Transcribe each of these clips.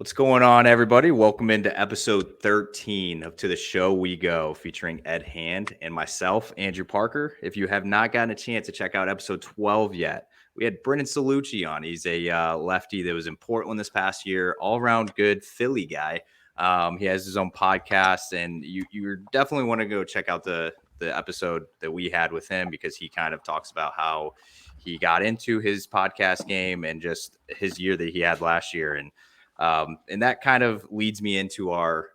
What's going on, everybody? Welcome into episode 13 of To the Show We Go, featuring Ed Hand and myself, Andrew Parker. If you have not gotten a chance to check out episode 12 yet, we had Brendan Salucci on. He's a lefty that was in Portland this past year, all-around good Philly guy. He has his own podcast, and you definitely want to go check out the episode that we had with him because he kind of talks about how he got into his podcast game and just his year that he had last year. And that kind of leads me into our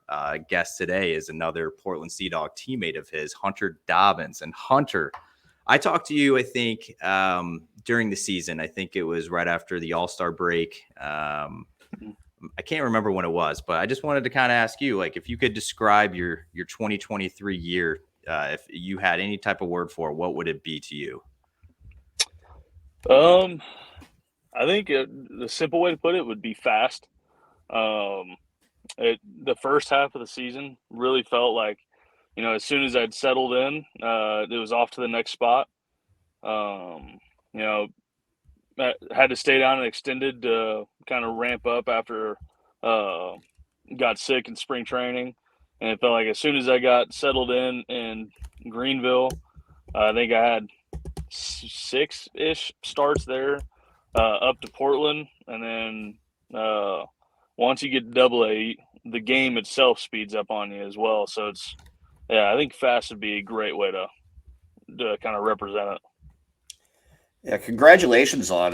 guest today is another Portland Sea Dog teammate of his, Hunter Dobbins. And Hunter, I talked to you, I think, during the season. I think it was right after the All-Star break. I can't remember when it was, but I just wanted to kind of ask you, like, if you could describe your 2023 year, if you had any type of word for it, what would it be to you? I think the simple way to put it would be fast. The first half of the season really felt like, as soon as I'd settled in, it was off to the next spot. I had to stay down and extended to kind of ramp up after got sick in spring training. And it felt like as soon as I got settled in Greenville, I think I had 6-ish starts there, up to Portland. And then once you get to AA, the game itself speeds up on you as well. So I think fast would be a great way to kind of represent it. Yeah, congratulations on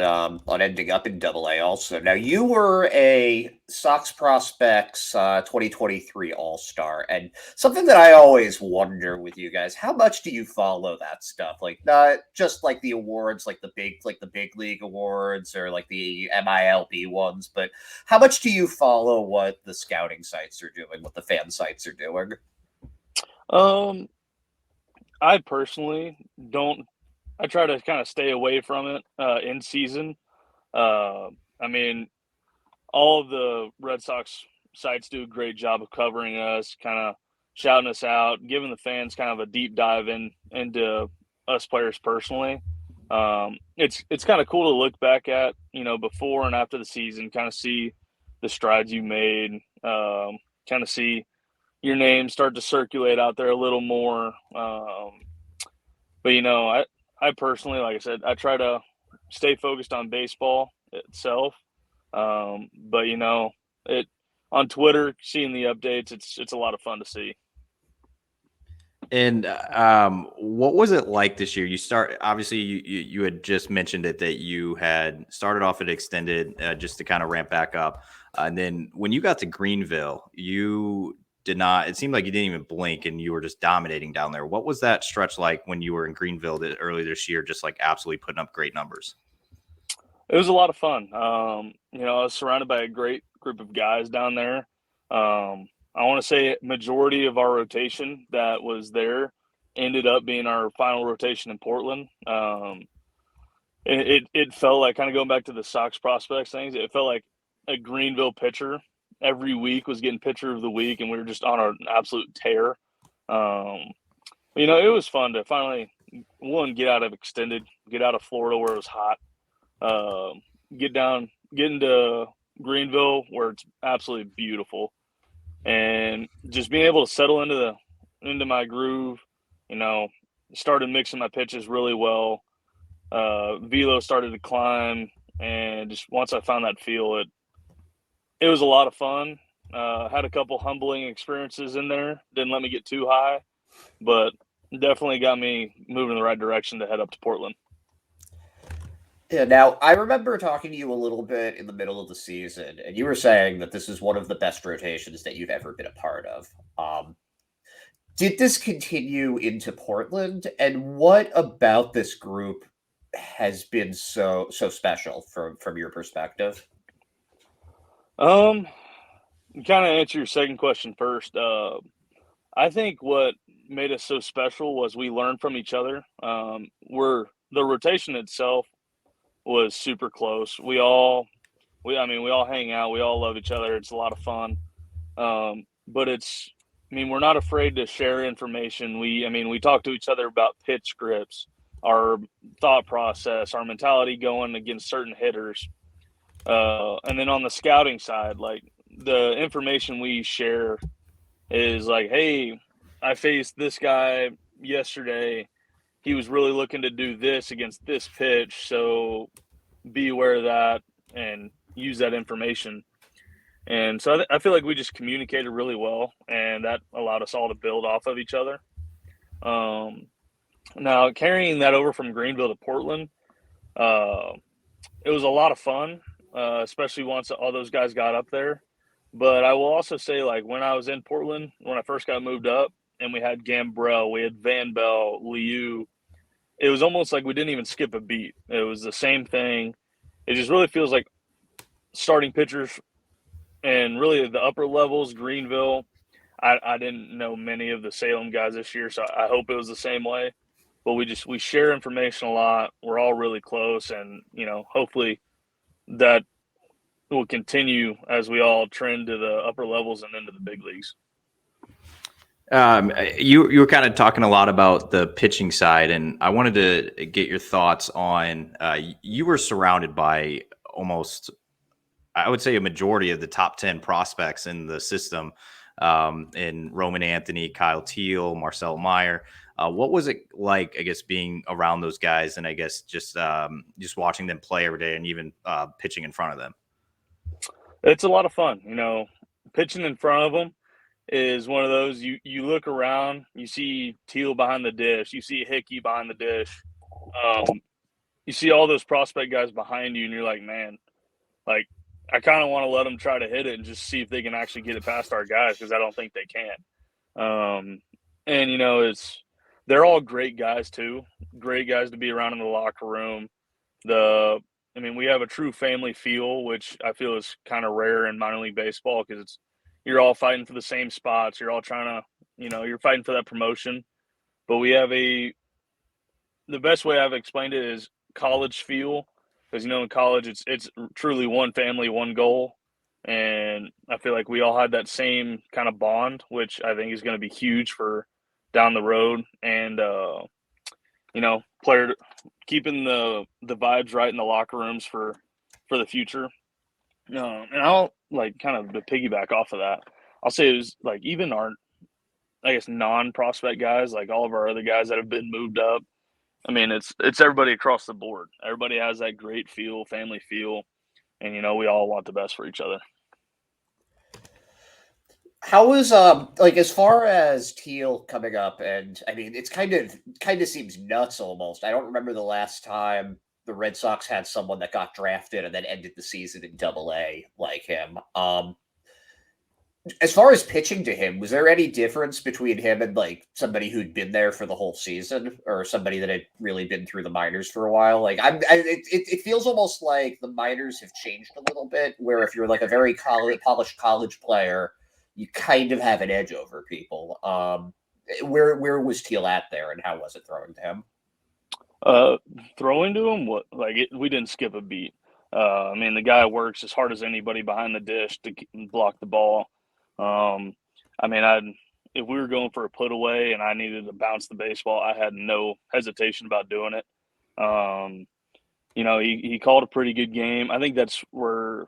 ending up in AA also. Now, you were a Sox Prospects 2023 All-Star, and something that I always wonder with you guys, how much do you follow that stuff? Like, not just like the awards, like the big league awards or like the MILB ones, but how much do you follow what the scouting sites are doing, what the fan sites are doing? I personally don't. I try to kind of stay away from it in season. I mean, all of the Red Sox sites do a great job of covering us, kind of shouting us out, giving the fans kind of a deep dive into us players personally. It's kind of cool to look back at, before and after the season, kind of see the strides you made, kind of see your name start to circulate out there a little more. But I personally, like I said, I try to stay focused on baseball itself. But on Twitter, seeing the updates, it's a lot of fun to see. And what was it like this year? Obviously you had just mentioned it, that you had started off at extended just to kind of ramp back up. And then when you got to Greenville, you did not, it seemed like you didn't even blink and you were just dominating down there. What was that stretch like when you were in Greenville early this year, just like absolutely putting up great numbers? It was a lot of fun. I was surrounded by a great group of guys down there. I want to say majority of our rotation that was there ended up being our final rotation in Portland. It felt like, kind of going back to the Sox prospects things, it felt like a Greenville pitcher every week was getting pitcher of the week, and we were just on an absolute tear. It was fun to finally, get out of extended, get out of Florida where it was hot, get into Greenville where it's absolutely beautiful, and just being able to settle into my groove. Started mixing my pitches really well. Velo started to climb, and just once I found that feel, it was a lot of fun. Had a couple humbling experiences in there. Didn't let me get too high, but definitely got me moving in the right direction to head up to Portland. Yeah, now, I remember talking to you a little bit in the middle of the season, and you were saying that this is one of the best rotations that you've ever been a part of. Did this continue into Portland? And what about this group has been so special from your perspective? Kind of answer your second question first. I think what made us so special was we learned from each other. The rotation itself was super close. We all hang out. We all love each other. It's a lot of fun. But we're not afraid to share information. We talk to each other about pitch scripts, our thought process, our mentality going against certain hitters. And then on the scouting side, like the information we share is like, hey, I faced this guy yesterday. He was really looking to do this against this pitch, so be aware of that and use that information. And so I feel like we just communicated really well, and that allowed us all to build off of each other. Now, carrying that over from Greenville to Portland, it was a lot of fun, especially once all those guys got up there. But I will also say, like, when I was in Portland, when I first got moved up, and we had Gambrell, we had Van Bell, Liu, it was almost like we didn't even skip a beat. It was the same thing. It just really feels like starting pitchers and really the upper levels, Greenville. I didn't know many of the Salem guys this year, so I hope it was the same way. But we share information a lot. We're all really close, and hopefully that will continue as we all trend to the upper levels and into the big leagues. You were kind of talking a lot about the pitching side, and I wanted to get your thoughts on. You were surrounded by almost, I would say, a majority of the top 10 prospects in the system, in Roman Anthony, Kyle Teal, Marcel Meyer. What was it like, I guess, being around those guys, and I guess just watching them play every day, and even pitching in front of them? It's a lot of fun. Pitching in front of them is one of those, you look around, you see Teal behind the dish, you see Hickey behind the dish, you see all those prospect guys behind you, and you're like, man, like, I kind of want to let them try to hit it and just see if they can actually get it past our guys, because I don't think they can. And they're all great guys too, great guys to be around in the locker room. We have a true family feel, which I feel is kind of rare in minor league baseball, because you're all fighting for the same spots. You're all trying to, you're fighting for that promotion. But we have the best way I've explained it is college feel, because, in college it's truly one family, one goal. And I feel like we all had that same kind of bond, which I think is going to be huge for down the road. And, player keeping the vibes right in the locker rooms for the future. And I'll kind of to piggyback off of that, I'll say it was like even our, I guess, non-prospect guys, like all of our other guys that have been moved up. It's everybody across the board. Everybody has that great feel, family feel, and we all want the best for each other. How is as far as Teal coming up, and it's kind of seems nuts almost. I don't remember the last time the Red Sox had someone that got drafted and then ended the season in Double-A like him. As far as pitching to him, was there any difference between him and somebody who'd been there for the whole season, or somebody that had really been through the minors for a while? It feels almost like the minors have changed a little bit, where if you're a very polished college player, you kind of have an edge over people. Where was Teal at there, and how was it throwing to him? Throwing to him, we didn't skip a beat. The guy works as hard as anybody behind the dish to block the ball. If we were going for a put away and I needed to bounce the baseball, I had no hesitation about doing it. He called a pretty good game. I think that's where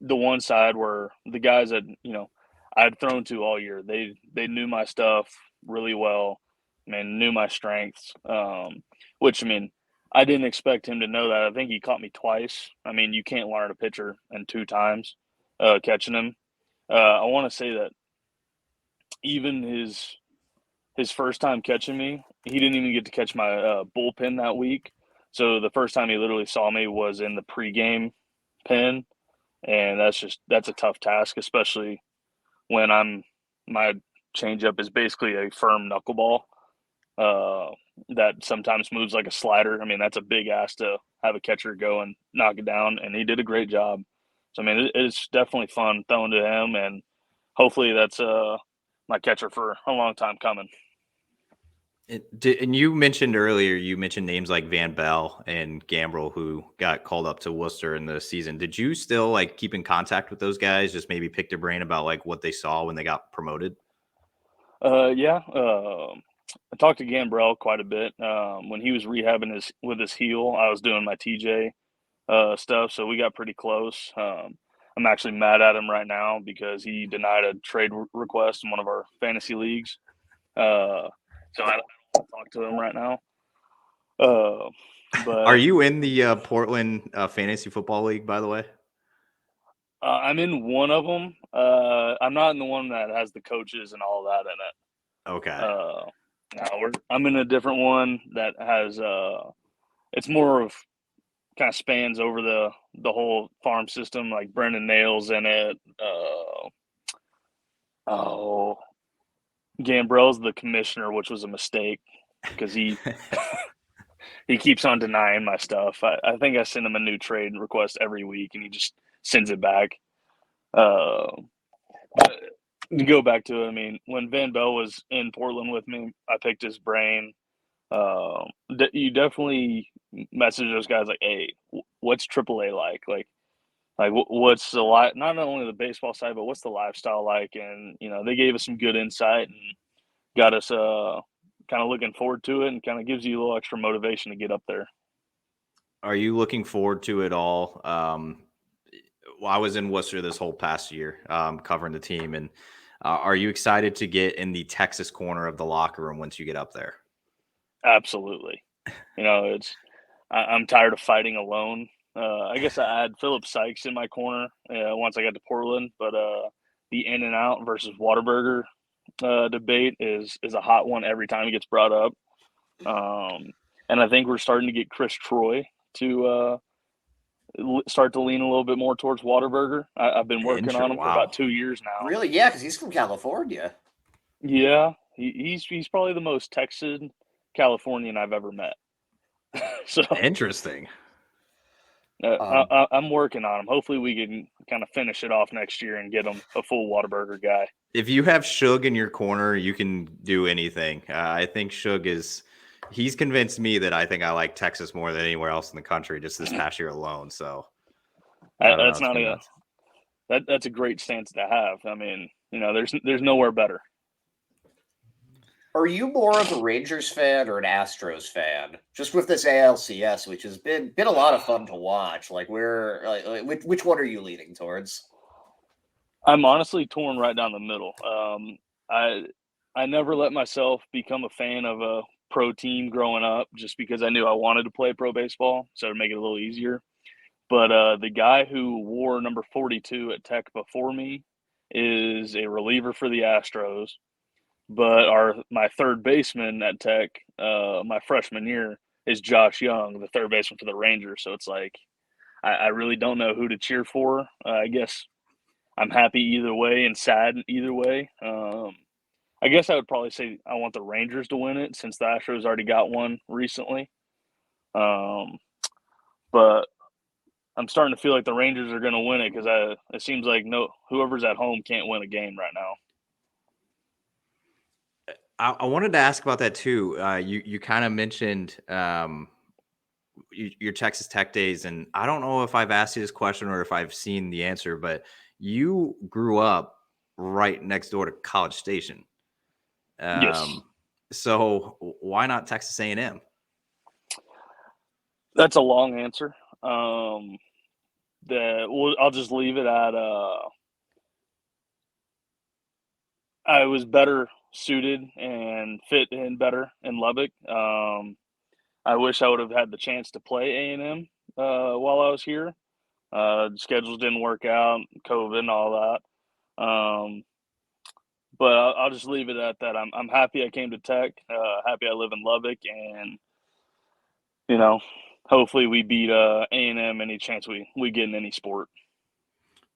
the one side where the guys that, I'd thrown to all year, they knew my stuff really well, knew my strengths, which, I didn't expect him to know that. I think he caught me twice. You can't learn a pitcher in 2 times catching him. I want to say that even his first time catching me, he didn't even get to catch my bullpen that week. So the first time he literally saw me was in the pregame pen, and that's a tough task, especially when my changeup is basically a firm knuckleball that sometimes moves like a slider. That's a big ask to have a catcher go and knock it down, and he did a great job. So, it's definitely fun throwing to him, and hopefully that's my catcher for a long time coming. And you mentioned earlier, names like Van Bell and Gambrell, who got called up to Worcester in the season. Did you still keep in contact with those guys? Just maybe pick their brain about what they saw when they got promoted? Yeah. I talked to Gambrell quite a bit. When he was rehabbing with his heel, I was doing my TJ stuff, so we got pretty close. I'm actually mad at him right now because he denied a trade request in one of our fantasy leagues. So I don't want to talk to him right now. But Are you in the Portland fantasy football league, by the way? I'm in one of them. I'm not in the one that has the coaches and all that in it. Okay. No, I'm in a different one that has it's more of kind of spans over the whole farm system. Like Brendan Nails in it. Gambrell's the commissioner, which was a mistake because he keeps on denying my stuff. I think I send him a new trade request every week, and he just sends it back. To go back to it, I mean, when Van Bell was in Portland with me, I picked his brain. You definitely message those guys like, "Hey, what's AAA like? Like what's the not only the baseball side, but what's the lifestyle like?" And they gave us some good insight and got us kind of looking forward to it, and kind of gives you a little extra motivation to get up there. Are you looking forward to it all? Well, I was in Worcester this whole past year covering the team, and are you excited to get in the Texas corner of the locker room once you get up there? Absolutely. I'm tired of fighting alone. I guess I had Philip Sykes in my corner once I got to Portland, but the In and Out versus Whataburger debate is a hot one every time it gets brought up. And I think we're starting to get Chris Troy to start to lean a little bit more towards Whataburger. I've been working on him for about 2 years now. Really? Yeah, because he's from California. Yeah, he's probably the most Texan Californian I've ever met. So Interesting. I'm working on him. Hopefully we can kind of finish it off next year and get him a full Whataburger guy. If you have Shug in your corner, you can do anything. I think Shug he's convinced me that I think I like Texas more than anywhere else in the country just this past year alone. So that's a great stance to have. I mean, there's nowhere better. Are you more of a Rangers fan or an Astros fan? Just with this ALCS, which has been a lot of fun to watch. Like, which one are you leaning towards? I'm honestly torn right down the middle. I never let myself become a fan of a pro team growing up, just because I knew I wanted to play pro baseball, so to make it a little easier. But the guy who wore number 42 at Tech before me is a reliever for the Astros. But my third baseman at Tech, my freshman year, is Josh Young, the third baseman for the Rangers. So it's like I really don't know who to cheer for. I guess I'm happy either way and sad either way. I guess I would probably say I want the Rangers to win it, since the Astros already got one recently. But I'm starting to feel like the Rangers are going to win it, because it seems like whoever's at home can't win a game right now. I wanted to ask about that too. You kind of mentioned your Texas Tech days, and I don't know if I've asked you this question or if I've seen the answer, but you grew up right next door to College Station. Yes. So why not Texas A&M? That's a long answer. I'll just leave it at I was better suited and fit in better in Lubbock. I wish I would have had the chance to play A&M while I was here. Schedules didn't work out, COVID and all that. But I'll just leave it at that. I'm happy I came to Tech. Happy I live in Lubbock, and hopefully we beat A&M any chance we get in any sport.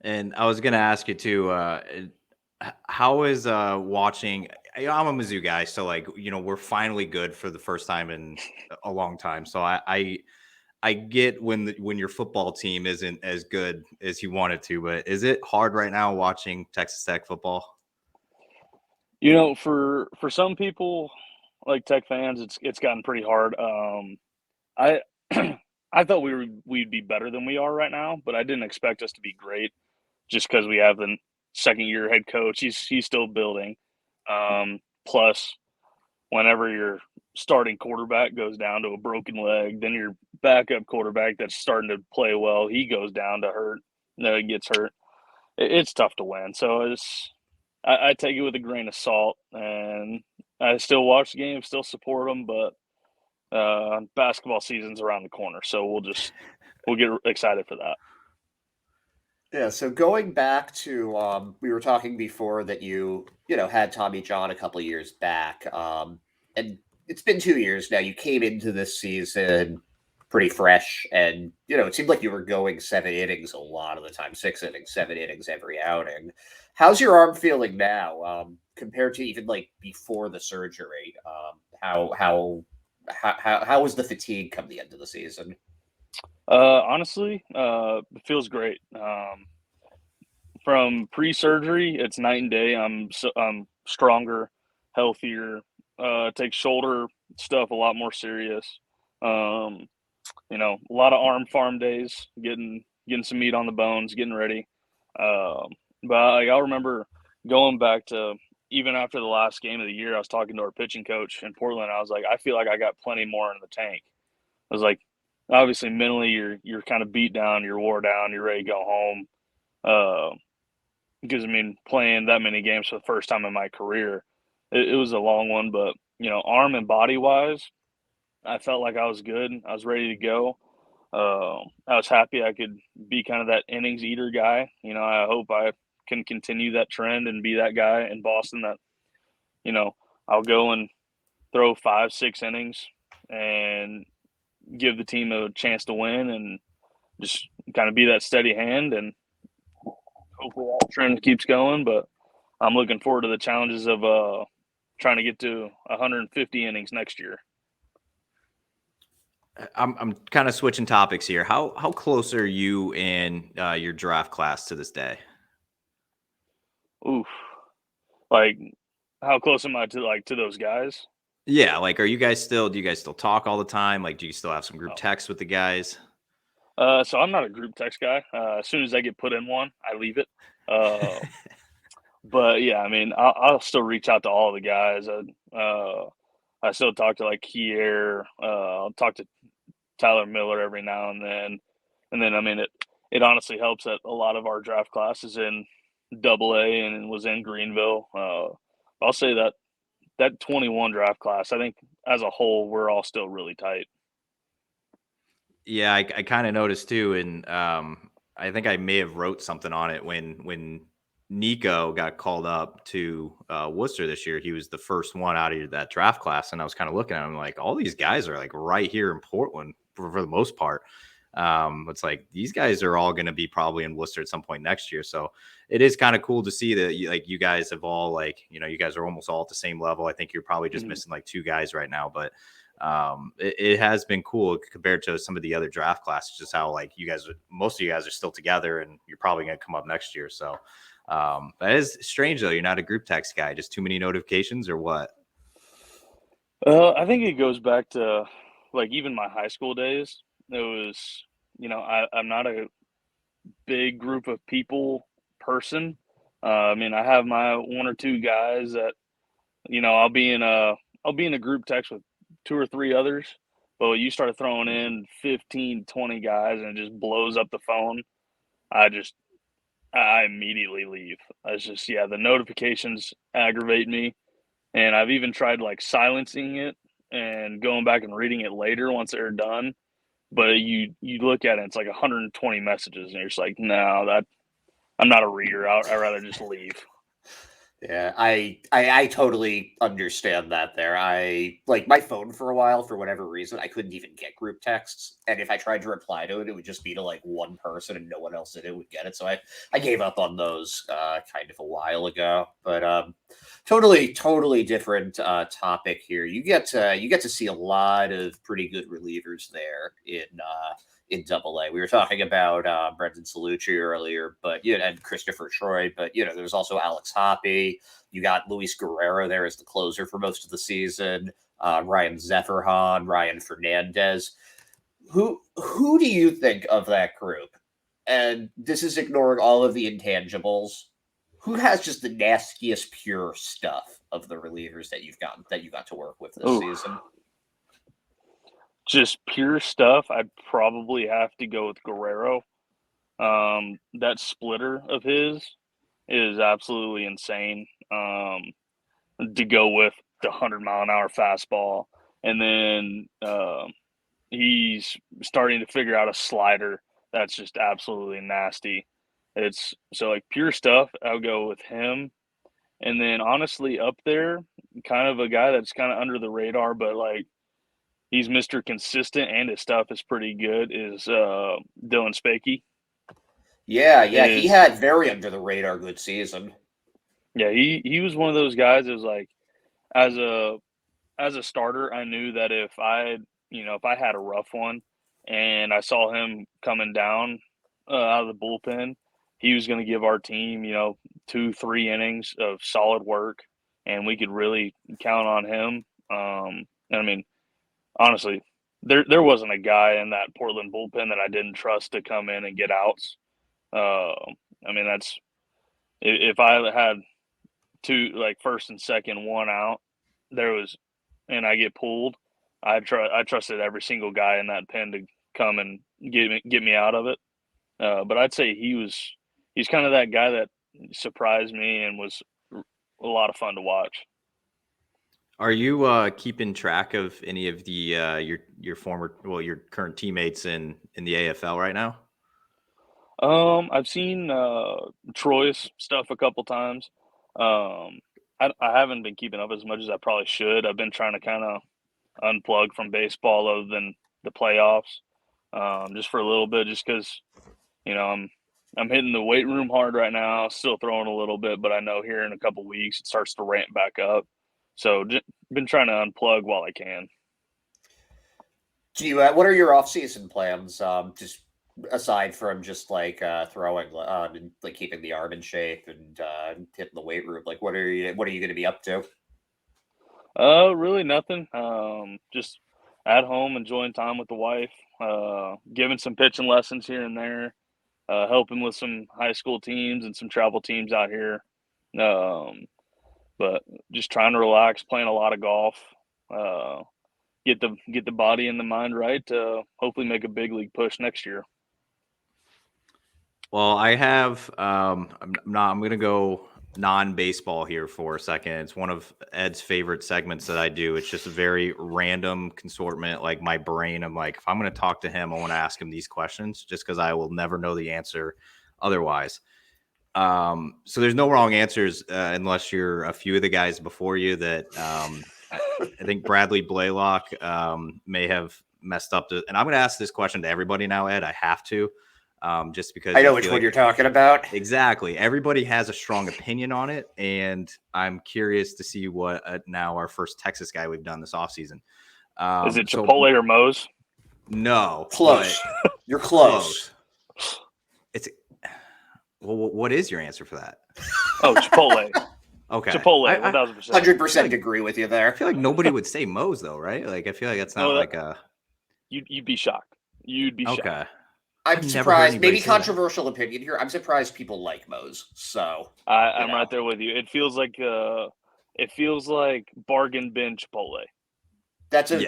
And I was going to ask you too. How is watching? I'm a Mizzou guy, so we're finally good for the first time in a long time. So I get when your football team isn't as good as you want it to, but is it hard right now watching Texas Tech football? For some people, like Tech fans, it's gotten pretty hard. I I thought we'd be better than we are right now, but I didn't expect us to be great, just because we have the second year head coach. He's still building. Plus, whenever your starting quarterback goes down to a broken leg, then your backup quarterback that's starting to play well, he goes down to hurt. Gets hurt. it's tough to win. So I take it with a grain of salt, and I still watch the game, still support them, but basketball season's around the corner, so we'll get excited for that. Yeah, so going back to we were talking before that you had Tommy John a couple of years back, and it's been 2 years now. You came into this season pretty fresh, and it seemed like you were going 7 innings a lot of the time, 6 innings, 7 innings every outing. How's your arm feeling now, compared to even like before the surgery? How was the fatigue come the end of the season? Honestly, it feels great. From pre-surgery, it's night and day. I'm stronger, healthier. Take shoulder stuff a lot more serious. Um, a lot of arm farm days, getting some meat on the bones, getting ready. Um, but like, I'll remember going back to even after the last game of the year, I was talking to our pitching coach in Portland. I was like, I feel like I got plenty more in the tank. I was like, obviously mentally you're kind of beat down, you're wore down, you're ready to go home. Because playing that many games for the first time in my career, it was a long one, but arm and body wise, I felt like I was good. I was ready to go. I was happy I could be kind of that innings eater guy. I hope I can continue that trend and be that guy in Boston that, I'll go and throw 5, 6 innings and give the team a chance to win and just kind of be that steady hand, and hopefully that trend keeps going. But I'm looking forward to the challenges of trying to get to 150 innings next year. I'm kind of switching topics here. How close are you in your draft class to this day? Oof. Like, how close am I to those guys? Yeah, like, do you guys still talk all the time? Like, do you still have some group texts with the guys? So I'm not a group text guy. As soon as I get put in one, I leave it. But yeah, I'll still reach out to all the guys. I still talk to like Kier. I'll talk to Tyler Miller every now and then. And then it honestly helps that a lot of our draft class is in AA and was in Greenville. I'll say that 21 draft class, I think as a whole, we're all still really tight. Yeah, I kind of noticed too, and I think I may have wrote something on it when Nico got called up to Worcester this year. He was the first one out of that draft class, and I was kind of looking at him like, all these guys are like right here in Portland for the most part. It's like these guys are all going to be probably in Worcester at some point next year. So it is kind of cool to see that you guys have all you guys are almost all at the same level. I think you're probably just missing like 2 guys right now, but it has been cool compared to some of the other draft classes, just how most of you guys are still together and you're probably going to come up next year. So that is strange though. You're not a group text guy, just too many notifications or what? I think it goes back to like even my high school days. It was, I'm not a big group of people person. I have my 1 or 2 guys that, I'll be in a group text with 2 or 3 others. But when you start throwing in 15, 20 guys and it just blows up the phone, I immediately leave. It's just, the notifications aggravate me. And I've even tried like silencing it and going back and reading it later once they're done. But you look at it, it's like 120 messages, and you're just like, no, I'm not a reader. I'd rather just leave. Yeah, I totally understand that there. I like my phone for a while for whatever reason. I couldn't even get group texts. And if I tried to reply to it, it would just be to like one person and no one else in it would get it. So I gave up on those kind of a while ago. But totally different topic here. You get to see a lot of pretty good relievers there in AA. We were talking about Brendan Salucci earlier, but and Christopher Troy, but there's also Alex Hoppe. You got Luis Guerrero there as the closer for most of the season. Ryan Zeferhan, Ryan Fernandez. Who do you think of that group? And this is ignoring all of the intangibles. Who has just the nastiest pure stuff of the relievers that you got to work with this season? Just pure stuff, I'd probably have to go with Guerrero. That splitter of his is absolutely insane. To go with the 100-mile-an-hour fastball, and then he's starting to figure out a slider that's just absolutely nasty. It's so like pure stuff. I'll go with him, and then honestly up there, kind of a guy that's kind of under the radar, but like he's Mr. Consistent and his stuff is pretty good. Is Dylan Spakey? Yeah, he had very under the radar good season. Yeah, he was one of those guys that was like, as a starter, I knew that if I had a rough one and I saw him coming down out of the bullpen, he was going to give our team, 2-3 innings of solid work, and we could really count on him. And I mean, honestly, there wasn't a guy in that Portland bullpen that I didn't trust to come in and get outs. I mean, that's if I had two, like first and second, one out, and I get pulled, I trusted every single guy in that pen to come and get me out of it. But I'd say he's kind of that guy that surprised me and was a lot of fun to watch. Are you keeping track of any of the your current teammates in the AFL right now? I've seen Troy's stuff a couple times. I haven't been keeping up as much as I probably should. I've been trying to kind of unplug from baseball other than the playoffs, just for a little bit, just because, I'm hitting the weight room hard right now, still throwing a little bit, but I know here in a couple weeks it starts to ramp back up. So been trying to unplug while I can. Do you? What are your off-season plans? Just aside from just like throwing, and like keeping the arm in shape and hitting the weight room, like what are you going to be up to? Really nothing. Just at home, enjoying time with the wife, giving some pitching lessons here and there, helping with some high school teams and some travel teams out here. But just trying to relax, playing a lot of golf, get the body and the mind right to hopefully make a big league push next year. Well, I have I'm going to go non-baseball here for a second. It's one of Ed's favorite segments that I do. It's just a very random consortment. Like my brain, I'm like, if I'm going to talk to him, I want to ask him these questions just because I will never know the answer otherwise. So there's no wrong answers unless you're a few of the guys before you that I think Bradley Blaylock may have messed up. And I'm going to ask this question to everybody now, Ed. I have to. Just because I know which one you're talking about. Exactly. Everybody has a strong opinion on it, and I'm curious to see what now our first Texas guy we've done this offseason. Is it Chipotle or Moe's? No. Close. You're close. It's well, what is your answer for that? Oh, Chipotle. Okay. Chipotle, 1,000%. 100% agree with you there. I feel like nobody would say Moe's though, right? Like I feel like that's not like a. You'd be shocked. You'd be shocked. Okay. I'm surprised. Maybe controversial opinion here. I'm surprised people like Moe's. So I'm right there with you. It feels like bargain bin Chipotle. That's it's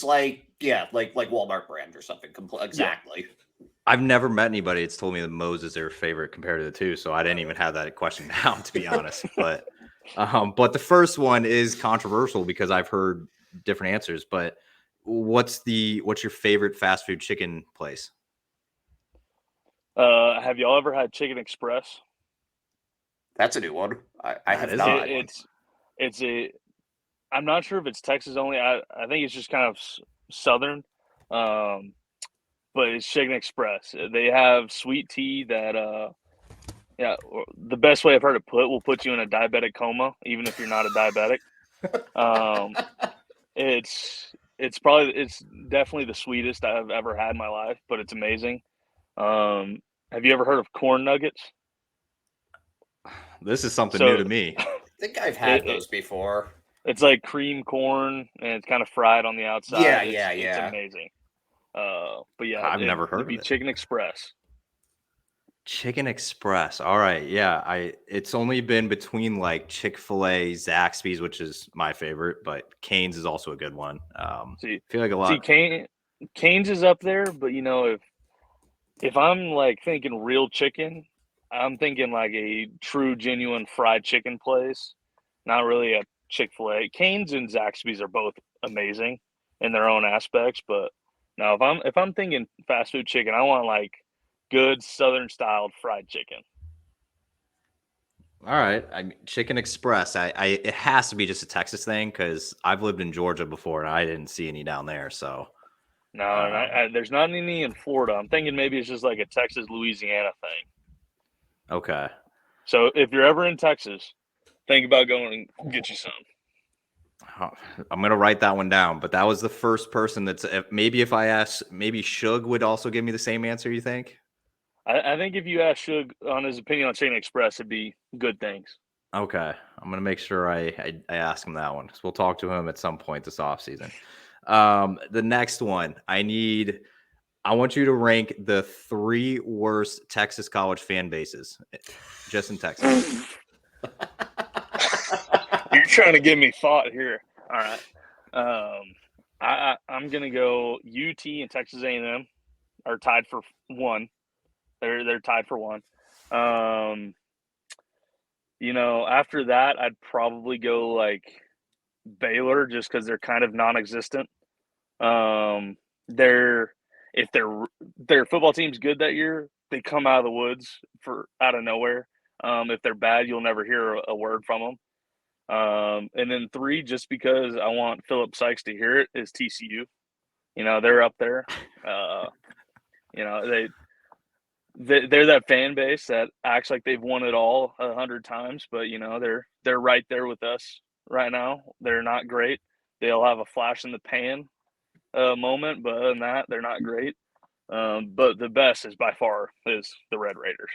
like Walmart brand or something. Exactly. Yeah. I've never met anybody that's told me that Moe's is their favorite compared to the two, so I didn't even have that question down, to be honest. But the first one is controversial because I've heard different answers. But what's your favorite fast food chicken place? Have y'all ever had Chicken Express? That's a new one. I have not. I'm not sure if it's Texas only. I think it's just kind of southern. But it's Chicken Express. They have sweet tea that the best way I've heard it put will put you in a diabetic coma, even if you're not a diabetic. It's definitely the sweetest I've ever had in my life, but it's amazing. Have you ever heard of corn nuggets? This is something new to me. I think I've had those before. It's like cream corn, and it's kind of fried on the outside. It's amazing. But yeah, I've never heard of it. Chicken Express. Chicken Express. All right. Yeah. It's only been between like Chick-fil-A, Zaxby's, which is my favorite, but Cane's is also a good one. I feel like a lot. Cane's is up there, but If I'm like thinking real chicken, I'm thinking like a true, genuine fried chicken place, not really a Chick-fil-A. Cane's and Zaxby's are both amazing in their own aspects, but now if I'm thinking fast food chicken, I want like good Southern styled fried chicken. All right, Chicken Express. It has to be just a Texas thing because I've lived in Georgia before and I didn't see any down there. So, No, and um, there's not any in Florida. I'm thinking maybe it's just like a Texas, Louisiana thing. okay. So if you're ever in Texas, think about going and get you some. Oh, I'm gonna write that one down. But that was the first person that's maybe if I ask, maybe Shug would also give me the same answer. You think? I think if you ask Suge on his opinion on Chicken Express, it'd be good things. Okay, I'm gonna make sure I ask him that one because we'll talk to him at some point this offseason. The next one, I want you to rank the 3 worst Texas college fan bases, just in Texas. You're trying to give me thought here. All right. I'm gonna go UT and Texas A&M are tied for one. They're tied for one. After that, I'd probably go like Baylor just because they're kind of non-existent. Um, they're if their football team's good that year, they come out of the woods for out of nowhere. If they're bad, you'll never hear a word from them. And then 3, just because I want Philip Sykes to hear it, is TCU. They're up there. Uh, they're that fan base that acts like they've won it all 100 times, but they're right there with us right now. They're not great. They'll have a flash in the pan moment, but other than that, they're not great. But the best is by far is the Red Raiders.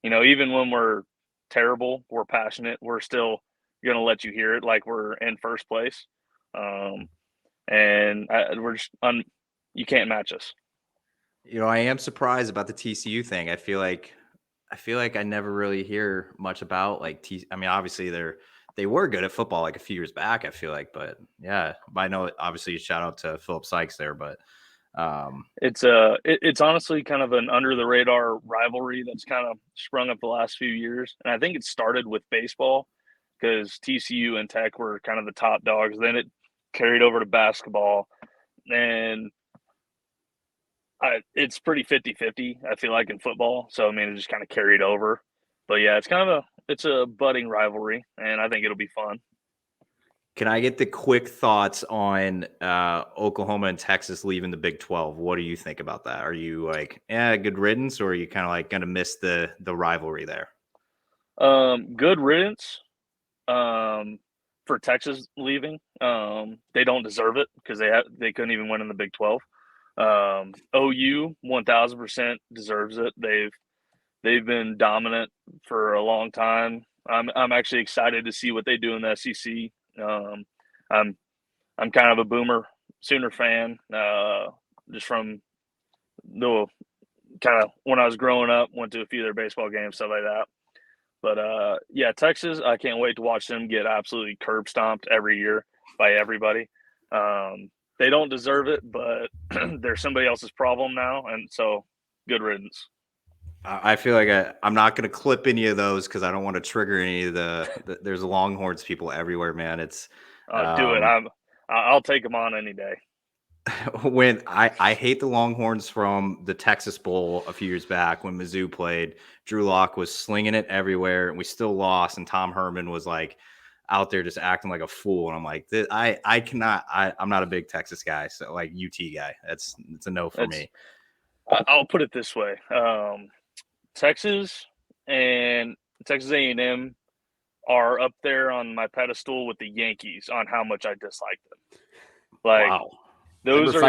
Even when we're terrible, we're passionate, we're still going to let you hear it like we're in first place. And we're just you can't match us. I am surprised about the TCU thing. I feel like I never really hear much about like I mean, obviously they were good at football like a few years back, I feel like, but yeah, I know obviously shout out to Philip Sykes there, but It's honestly kind of an under the radar rivalry that's kind of sprung up the last few years, and I think it started with baseball because TCU and Tech were kind of the top dogs. Then it carried over to basketball, and it's pretty 50-50, I feel like, in football. So I mean, it just kind of carried over. But yeah, it's a budding rivalry, and I think it'll be fun. can I get the quick thoughts on Oklahoma and Texas leaving the Big 12? What do you think about that? Are you like, good riddance, or are you kind of like going to miss the rivalry there? Good riddance for Texas leaving. They don't deserve it because they couldn't even win in the Big 12. OU 1000% deserves it. They've been dominant for a long time. I'm actually excited to see what they do in the SEC. I'm kind of a boomer Sooner fan, just from the kind of when I was growing up. Went to a few of their baseball games, stuff like that. But yeah, Texas, I can't wait to watch them get absolutely curb stomped every year by everybody. They don't deserve it, but they're somebody else's problem now, and so good riddance. I feel like I'm not going to clip any of those because I don't want to trigger any of there's Longhorns people everywhere, man. It's Do it. I'll take them on any day. when I hate the Longhorns from the Texas Bowl a few years back when Mizzou played. Drew Lock was slinging it everywhere, and we still lost. And Tom Herman was like out there just acting like a fool. And I'm like, I cannot. I'm not a big Texas guy, so like UT guy. It's a no for me. I'll put it this way: Texas and Texas A&M are up there on my pedestal with the Yankees on how much I dislike them. Like, wow. Those are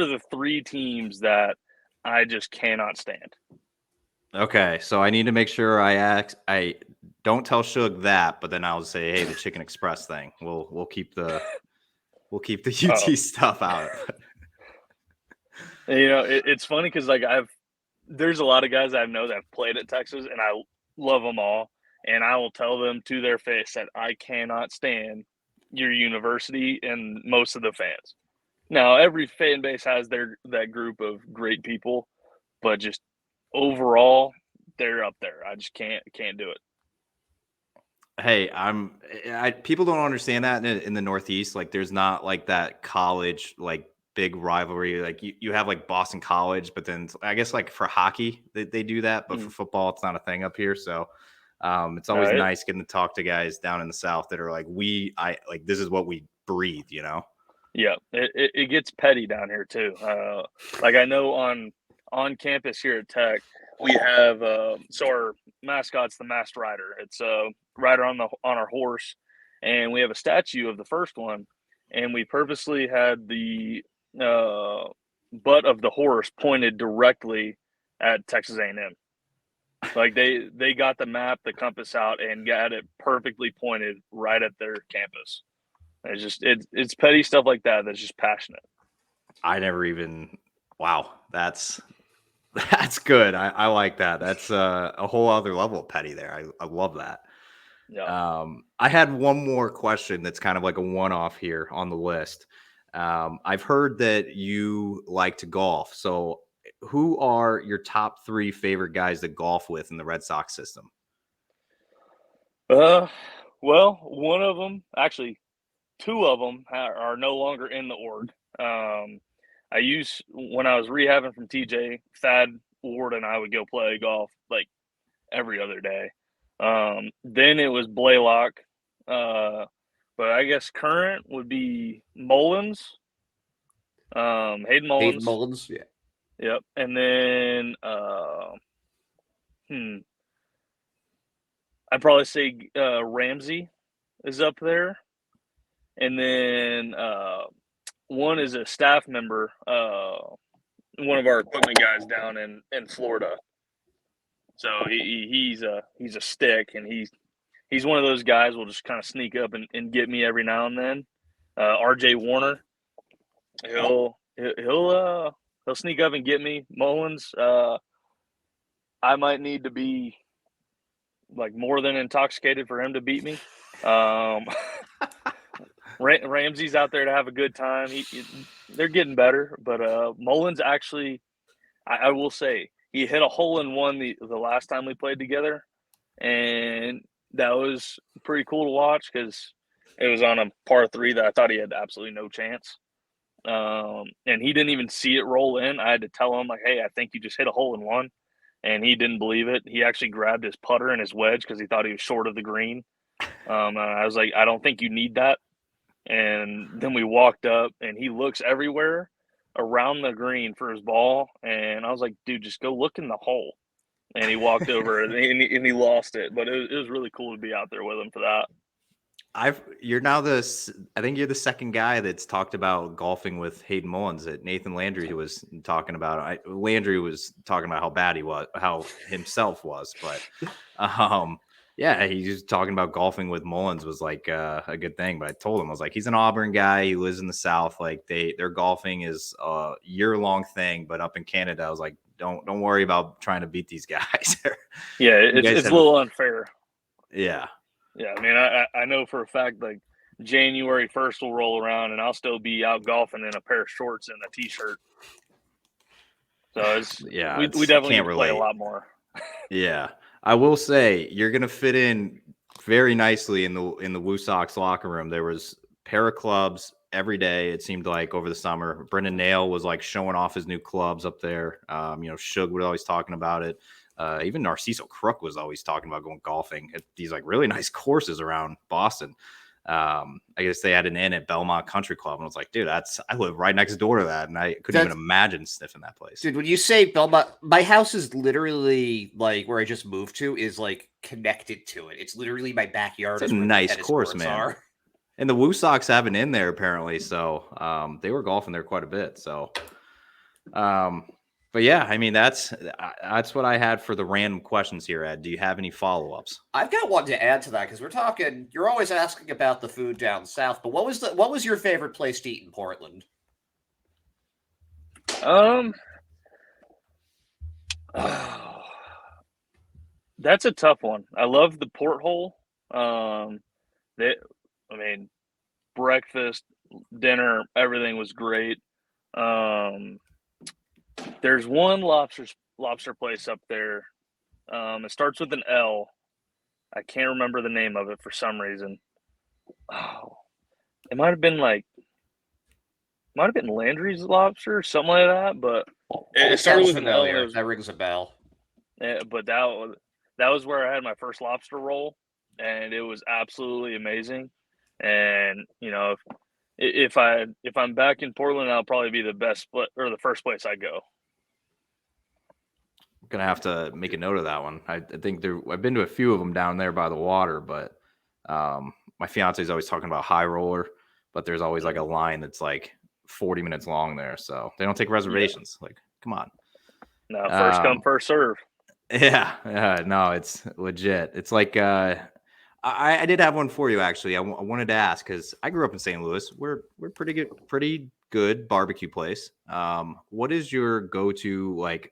the 3 teams that I just cannot stand. Okay, so I need to make sure I don't tell Shug that, but then I'll say, hey, the Chicken Express thing. We'll keep the UT stuff out. It's funny because like there's a lot of guys I know that have played at Texas, and I love them all, and I will tell them to their face that I cannot stand your university and most of the fans. Now, every fan base has that group of great people, but just overall, they're up there. I just can't do it. Hey, people don't understand that in the Northeast. Like, there's not like that college, like big rivalry. Like you have like Boston College, but then I guess like for hockey, they do that, but for football, it's not a thing up here. So it's always nice getting to talk to guys down in the South that are like, this is what we breathe, you know? Yeah, it gets petty down here too. Like I know on campus here at Tech, we have so our mascot's the masked rider. It's a rider on our horse, and we have a statue of the first one, and we purposely had the butt of the horse pointed directly at Texas A&M. Like they got the map, the compass out, and got it perfectly pointed right at their campus. It's just it's petty stuff like that that's just passionate. I never even wow, that's good. I like that. That's a whole other level of petty there. I love that. Yeah. I had one more question that's kind of like a one-off here on the list. I've heard that you like to golf. So who are your top 3 favorite guys to golf with in the Red Sox system? Well, one of them, actually 2 of them are no longer in the org. I used, when I was rehabbing from TJ, Thad Ward and I would go play golf like every other day. Then it was Blaylock. But I guess current would be Mullins. Hayden Mullins. Hayden Mullins, yeah. Yep. And then I'd probably say Ramsey is up there. And then one is a staff member, one of our equipment guys down in Florida. So he's a stick, and he's one of those guys will just kind of sneak up and get me every now and then. RJ Warner, he'll sneak up and get me. Mullins, I might need to be like more than intoxicated for him to beat me. Ramsey's out there to have a good time. They're getting better, but Mullins actually, I will say, he hit a hole-in-one the last time we played together, and that was pretty cool to watch because it was on a par 3 that I thought he had absolutely no chance. And he didn't even see it roll in. I had to tell him, like, hey, I think you just hit a hole-in-one, and he didn't believe it. He actually grabbed his putter and his wedge because he thought he was short of the green. I was like, I don't think you need that. And then we walked up, and he looks everywhere around the green for his ball. And I was like, dude, just go look in the hole. And he walked over and he lost it. But it was really cool to be out there with him for that. I think you're the second guy that's talked about golfing with Hayden Mullins. That Nathan Landry who was talking about. Landry was talking about how bad he was, how himself was. But yeah, he's just talking about golfing with Mullins was like a good thing. But I told him, I was like, he's an Auburn guy. He lives in the South. Like their golfing is a year-long thing. But up in Canada, I was like, don't worry about trying to beat these guys. Yeah, it's a little unfair. Yeah. Yeah, I mean, I know for a fact, like, January 1st will roll around, and I'll still be out golfing in a pair of shorts and a T-shirt. So we definitely need to play a lot more. Yeah, I will say you're gonna fit in very nicely in the Woo Sox locker room. There was a pair of clubs every day. It seemed like over the summer. Brendan Nail was like showing off his new clubs up there. Shug was always talking about it. Even Narciso Crook was always talking about going golfing at these like really nice courses around Boston. I guess they had an inn at Belmont Country Club, and I was like, dude, I live right next door to that, and I couldn't even imagine sniffing that place. Dude, when you say Belmont, my house is literally like where I just moved to is like connected to it. It's literally my backyard. It's a nice course, man. And the Woo Sox have an inn there apparently, so they were golfing there quite a bit. So, but yeah, I mean that's what I had for the random questions here, Ed. Do you have any follow-ups? I've got one to add to that because we're talking. You're always asking about the food down south, but what was your favorite place to eat in Portland? That's a tough one. I love the porthole. Breakfast, dinner, everything was great. There's one lobster place up there. It starts with an L. I can't remember the name of it for some reason. Oh, it might have been Landry's Lobster, something like that. But it started sounds with an L. familiar. That rings a bell. But that was where I had my first lobster roll, and it was absolutely amazing. And if I'm back in Portland, that'll probably be the first place I go. I'm gonna have to make a note of that one. I think I've been to a few of them down there by the water, but my fiance is always talking about High Roller, but there's always like a line that's like 40 minutes long there, so they don't take reservations. Yeah. Like, come on. No, first come, first serve. Yeah, no, it's legit. It's like I did have one for you actually. I wanted to ask because I grew up in St. Louis. We're pretty good barbecue place. What is your go-to like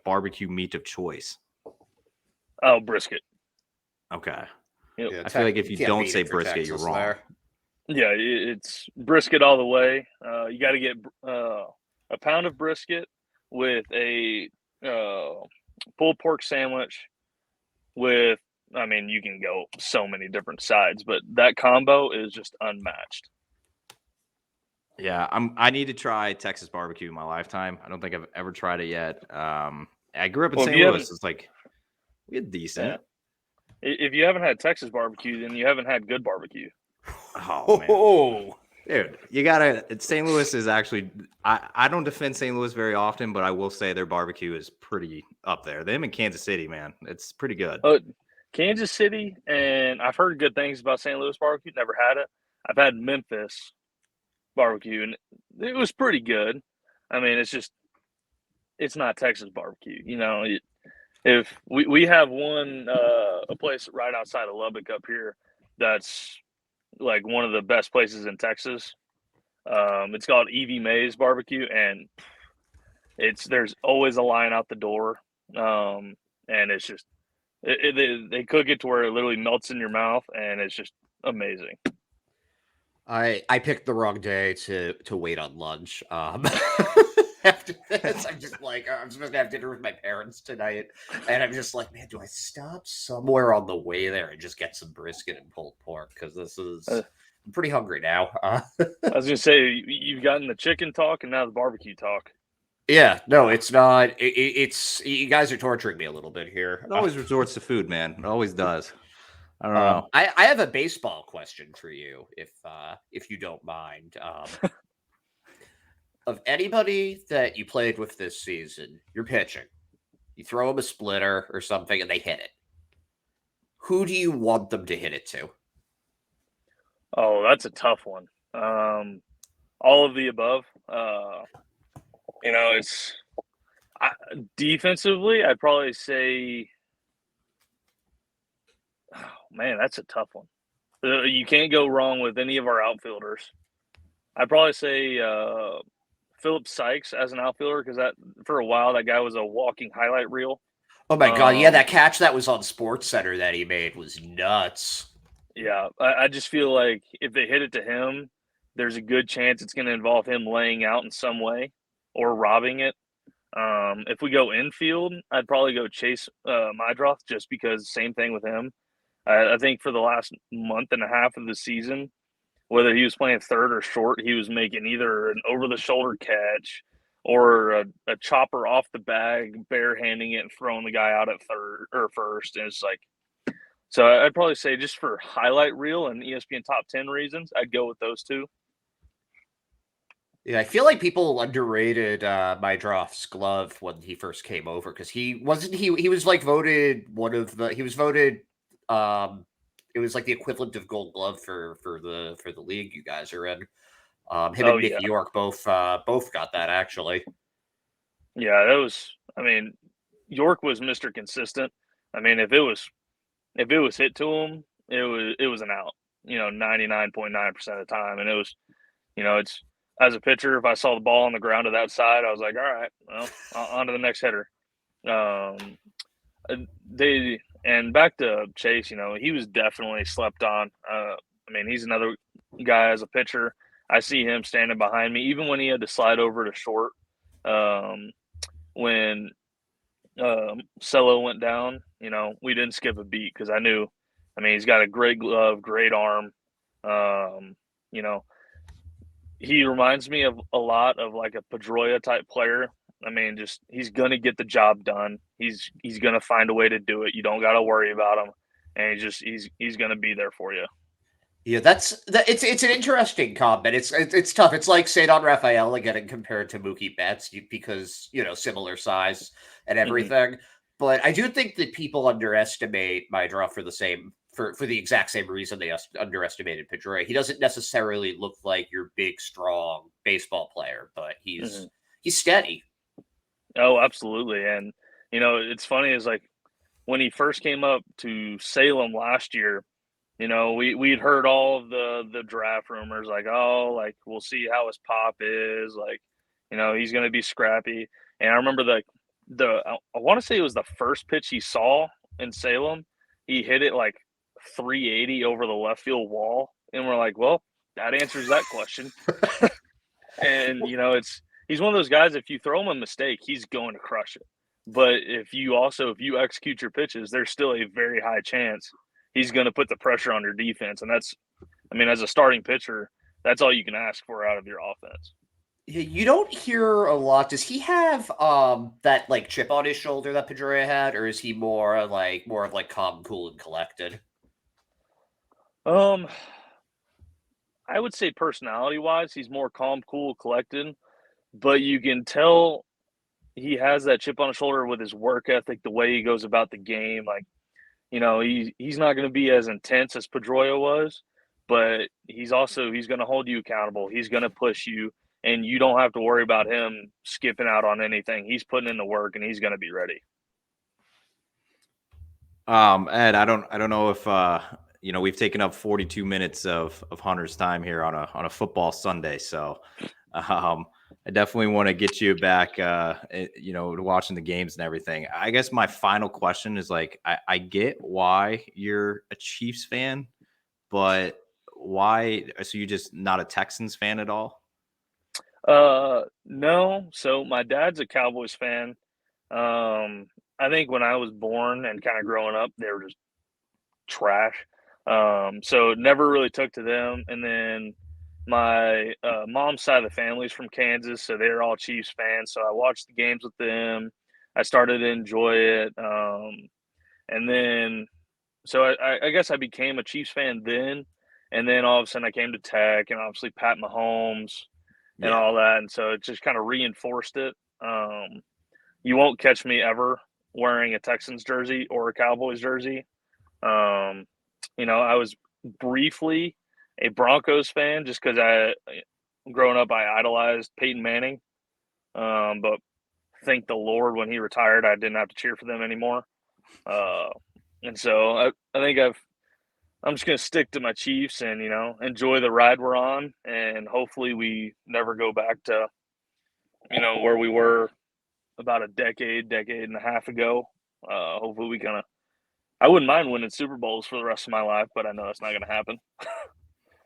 barbecue meat of choice? Oh, brisket. Okay. Yep. Yeah, I feel like if you don't say brisket, you're wrong. There. Yeah, it's brisket all the way. You got to get a pound of brisket with a pulled pork sandwich with, I mean, you can go so many different sides, but that combo is just unmatched. Yeah, I need to try Texas barbecue in my lifetime. I don't think I've ever tried it yet. I grew up in St. Louis. It's like we had decent. Yeah. If you haven't had Texas barbecue, then you haven't had good barbecue. Oh man. Dude, you gotta. St. Louis is actually. I don't defend St. Louis very often, but I will say their barbecue is pretty up there. Them in Kansas City, man, it's pretty good. Kansas City, and I've heard good things about St. Louis barbecue. Never had it. I've had Memphis barbecue, and it was pretty good. I mean, it's not Texas barbecue. If we have one a place right outside of Lubbock up here that's like one of the best places in Texas. It's called Evie Mae's Barbecue, and there's always a line out the door, and it's just they cook it to where it literally melts in your mouth, and it's just amazing. I picked the wrong day to wait on lunch. After this, I'm supposed to have dinner with my parents tonight, and I'm just like, man, do I stop somewhere on the way there and just get some brisket and pulled pork? Because I'm pretty hungry now. I was gonna say you've gotten the chicken talk and now the barbecue talk. Yeah, no, it's not. It's you guys are torturing me a little bit here. It always resorts to food, man. It always does. I don't know. I have a baseball question for you, if you don't mind. Of anybody that you played with this season, you're pitching, you throw them a splitter or something, and they hit it. Who do you want them to hit it to? Oh, that's a tough one. All of the above. Defensively, I'd probably say, oh man, that's a tough one. You can't go wrong with any of our outfielders. I'd probably say Philip Sykes as an outfielder, because that for a while that guy was a walking highlight reel. Oh my god, yeah, that catch that was on SportsCenter that he made was nuts. Yeah, I just feel like if they hit it to him, there's a good chance it's going to involve him laying out in some way or robbing it. If we go infield, I'd probably go Chase Mydroth, just because same thing with him. I think for the last month and a half of the season, whether he was playing third or short, he was making either an over-the-shoulder catch or a chopper off the bag, barehanding it and throwing the guy out at third or first. And it's like, so I'd probably say just for highlight reel and ESPN top 10 reasons, I'd go with those two. Yeah, I feel like people underrated Mydroff's glove when he first came over, because he was like voted one of the it was like the equivalent of Gold Glove for the league you guys are in. Him and Nick York both got that, actually. Yeah, that was. I mean, York was Mr. Consistent. I mean, if it was hit to him, it was an out. 99.9% of the time, and it was, it's as a pitcher, if I saw the ball on the ground to that side, I was like, all right, well, on to the next hitter. And back to Chase, he was definitely slept on. I mean, he's another guy as a pitcher. I see him standing behind me, even when he had to slide over to short. When Cello went down, we didn't skip a beat because I knew, he's got a great glove, great arm. You know, he reminds me of a lot of like a Pedroia type player. Just he's gonna get the job done. He's gonna find a way to do it. You don't got to worry about him, and he's gonna be there for you. Yeah, it's an interesting comment. It's tough. It's like Cedar Rafaela getting compared to Mookie Betts because similar size and everything. But I do think that people underestimate Maedra for the exact same reason they underestimated Pedroia. He doesn't necessarily look like your big, strong baseball player, but he's steady. Oh, absolutely. And it's funny is like when he first came up to Salem last year. We'd heard all of the draft rumors, like, oh, like we'll see how his pop is, like, he's gonna be scrappy. And I remember I want to say it was the first pitch he saw in Salem. He hit it like 380 over the left field wall, and we're like, well, that answers that question. And he's one of those guys. If you throw him a mistake, he's going to crush it. But if you execute your pitches, there's still a very high chance he's going to put the pressure on your defense. And that's, as a starting pitcher, that's all you can ask for out of your offense. You don't hear a lot. Does he have that like chip on his shoulder that Pedroia had, or is he more of like calm, cool, and collected? I would say personality wise, he's more calm, cool, collected, but you can tell he has that chip on his shoulder with his work ethic, the way he goes about the game. Like, he's not going to be as intense as Pedroia was, but he's going to hold you accountable. He's going to push you, and you don't have to worry about him skipping out on anything. He's putting in the work, and he's going to be ready. Ed, I don't know if we've taken up 42 minutes of Hunter's time here on a football Sunday, so I definitely want to get you back, to watching the games and everything. I guess my final question is like, I get why you're a Chiefs fan, but why? So you're just not a Texans fan at all? No. So my dad's a Cowboys fan. I think when I was born and kind of growing up, they were just trash. So never really took to them. And then my mom's side of the family is from Kansas, so they're all Chiefs fans. So I watched the games with them. I started to enjoy it. And then, so I guess I became a Chiefs fan then. And then all of a sudden I came to Tech and obviously Pat Mahomes and all that. And so it just kind of reinforced it. You won't catch me ever wearing a Texans jersey or a Cowboys jersey. I was briefly a Broncos fan just because growing up, I idolized Peyton Manning. But thank the Lord when he retired, I didn't have to cheer for them anymore. And so I think I'm just going to stick to my Chiefs and, enjoy the ride we're on. And hopefully we never go back to, where we were about a decade and a half ago. Hopefully we I wouldn't mind winning Super Bowls for the rest of my life, but I know that's not going to happen.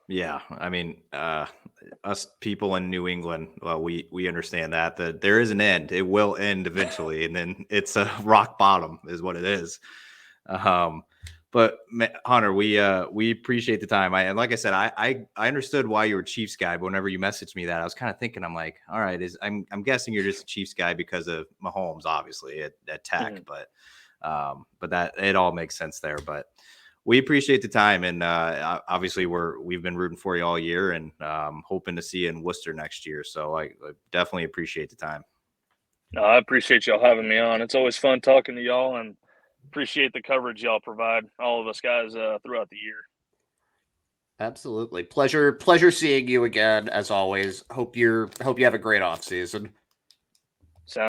Yeah, us people in New England, well, we understand that there is an end. It will end eventually, and then it's a rock bottom, is what it is. But Hunter, we appreciate the time. And like I said, I understood why you were a Chiefs guy, but whenever you messaged me that, I was kind of thinking, I'm like, all right, I'm guessing you're just a Chiefs guy because of Mahomes, obviously at Tech, but that it all makes sense there. But we appreciate the time, and obviously we've been rooting for you all year, and hoping to see you in Worcester next year. So I definitely appreciate the time. No, I appreciate y'all having me on. It's always fun talking to y'all, and appreciate the coverage y'all provide all of us guys throughout the year. Absolutely. Pleasure seeing you again, as always. Hope you have a great off season.